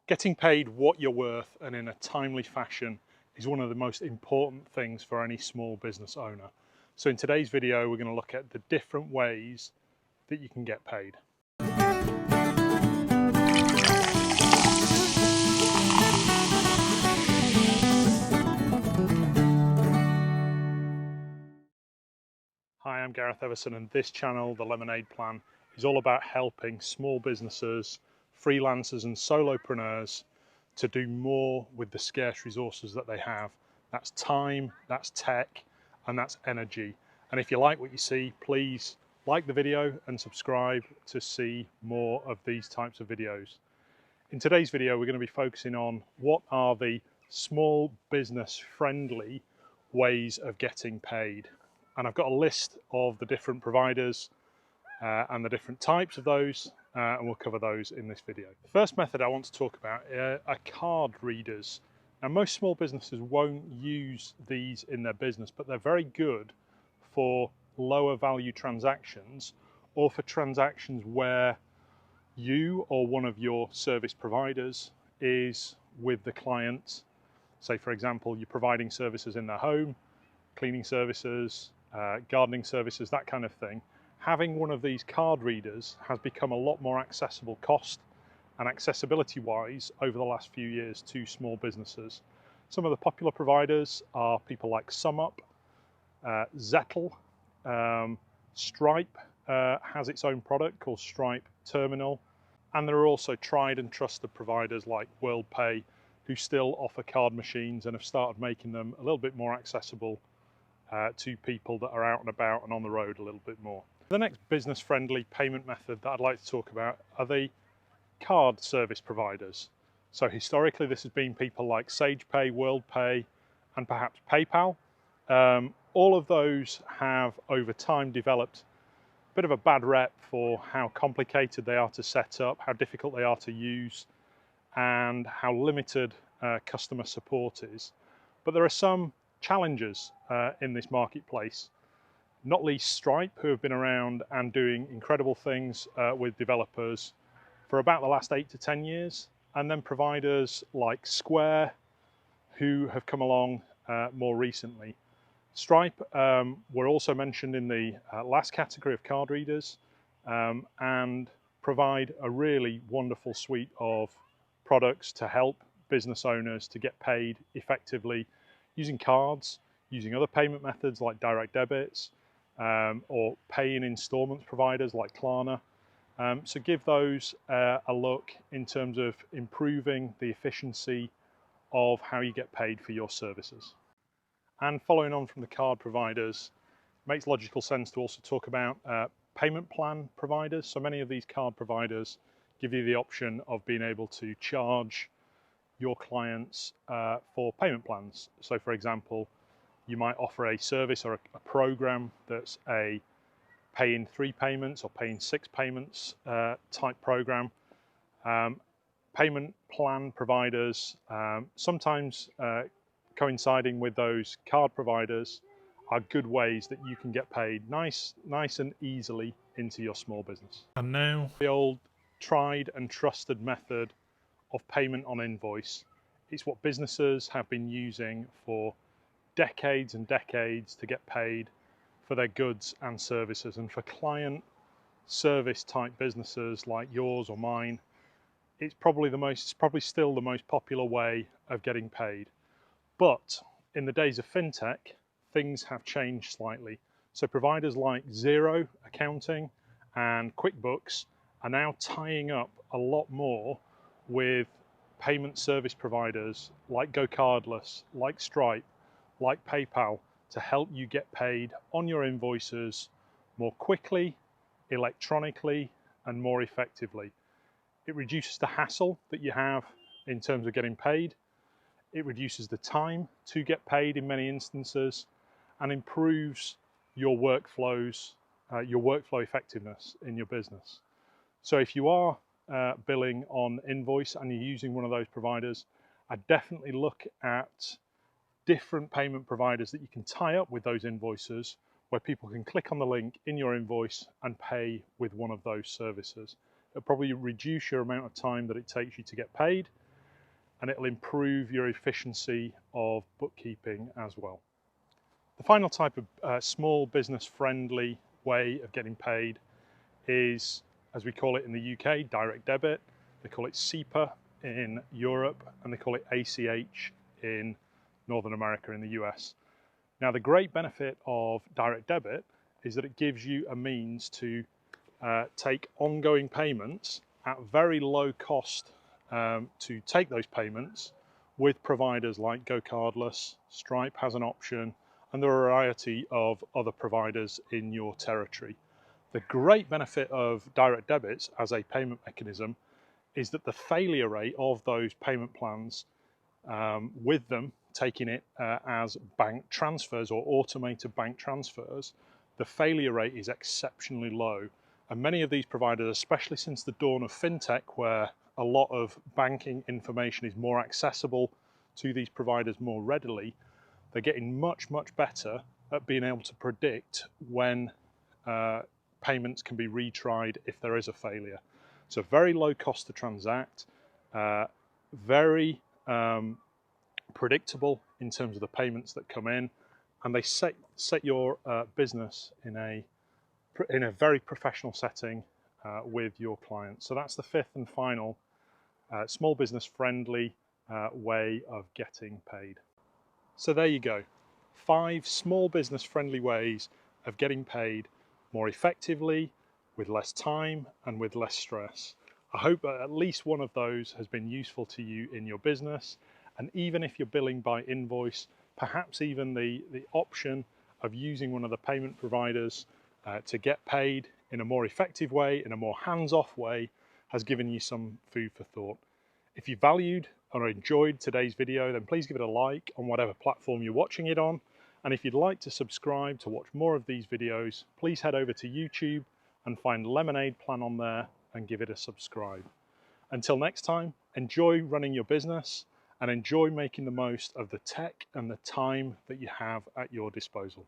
Getting paid what you're worth and in a timely fashion is one of the most important things for any small business owner. So in today's video, we're going to look at the different ways that you can get paid. Hi, I'm Gareth Everson, and this channel, The Lemonade Plan, is all about helping small businesses, freelancers and solopreneurs to do more with the scarce resources that they have. That's time, that's tech, and that's energy. And if you like what you see, please like the video and subscribe to see more of these types of videos. In today's video, we're going to be focusing on what are the small business friendly ways of getting paid. And I've got a list of the different providers and the different types of those, and we'll cover those in this video. The first method I want to talk about are card readers. Now, most small businesses won't use these in their business, but they're very good for lower value transactions or for transactions where you or one of your service providers is with the client. Say, for example, you're providing services in their home, cleaning services, gardening services, that kind of thing. Having one of these card readers has become a lot more accessible cost and accessibility wise over the last few years to small businesses. Some of the popular providers are people like SumUp, Zettle, Stripe has its own product called Stripe Terminal, and there are also tried and trusted providers like WorldPay who still offer card machines and have started making them a little bit more accessible to people that are out and about and on the road a little bit more. The next business-friendly payment method that I'd like to talk about are the card service providers. So historically this has been people like SagePay, WorldPay and perhaps PayPal. All of those have over time developed a bit of a bad rep for how complicated they are to set up, how difficult they are to use and how limited customer support is. But there are some challenges in this marketplace, not least Stripe, who have been around and doing incredible things with developers for about the last 8 to 10 years, and then providers like Square who have come along more recently. Stripe were also mentioned in the last category of card readers and provide a really wonderful suite of products to help business owners to get paid effectively using cards, using other payment methods like direct debits, or pay in installments providers like Klarna. So give those a look in terms of improving the efficiency of how you get paid for your services. And following on from the card providers, it makes logical sense to also talk about payment plan providers. So many of these card providers give you the option of being able to charge your clients for payment plans. So for example, you might offer a service or a program that's a pay in 3 payments or pay in 6 payments type program. Payment plan providers, sometimes coinciding with those card providers, are good ways that you can get paid nice and easily into your small business. And now the old tried and trusted method of payment on invoice. It's what businesses have been using for decades and decades to get paid for their goods and services. And for client service type businesses like yours or mine, it's probably still the most popular way of getting paid. But in the days of fintech, things have changed slightly. So providers like Xero Accounting and QuickBooks are now tying up a lot more with payment service providers like GoCardless, like Stripe, like PayPal, to help you get paid on your invoices more quickly, electronically, and more effectively. It reduces the hassle that you have in terms of getting paid. It reduces the time to get paid in many instances, and improves your workflows, your workflow effectiveness in your business. So if you are billing on invoice and you're using one of those providers, I definitely look at different payment providers that you can tie up with those invoices, where people can click on the link in your invoice and pay with one of those services. It'll probably reduce your amount of time that it takes you to get paid, and it'll improve your efficiency of bookkeeping as well. The final type of small business friendly way of getting paid is, as we call it in the UK, direct debit. They call it SEPA in Europe, and they call it ACH in Northern America in the US. Now, the great benefit of direct debit is that it gives you a means to take ongoing payments at very low cost to take those payments with providers like Go Cardless. Stripe has an option, and there are a variety of other providers in your territory. The great benefit of direct debits as a payment mechanism is that the failure rate of those payment plans with them taking it as bank transfers or automated bank transfers, the failure rate is exceptionally low. And many of these providers, especially since the dawn of fintech, where a lot of banking information is more accessible to these providers more readily, they're getting much, much better at being able to predict when payments can be retried if there is a failure. So very low cost to transact, very predictable in terms of the payments that come in, and they set your business in a very professional setting with your clients. So that's the fifth and final small business friendly way of getting paid. So there you go, 5 small business friendly ways of getting paid more effectively, with less time and with less stress. I hope that at least one of those has been useful to you in your business. And even if you're billing by invoice, perhaps even the option of using one of the payment providers to get paid in a more effective way, in a more hands-off way, has given you some food for thought. If you valued or enjoyed today's video, then please give it a like on whatever platform you're watching it on. And if you'd like to subscribe to watch more of these videos, please head over to YouTube and find Lemonade Plan on there and give it a subscribe. Until next time, enjoy running your business and enjoy making the most of the tech and the time that you have at your disposal.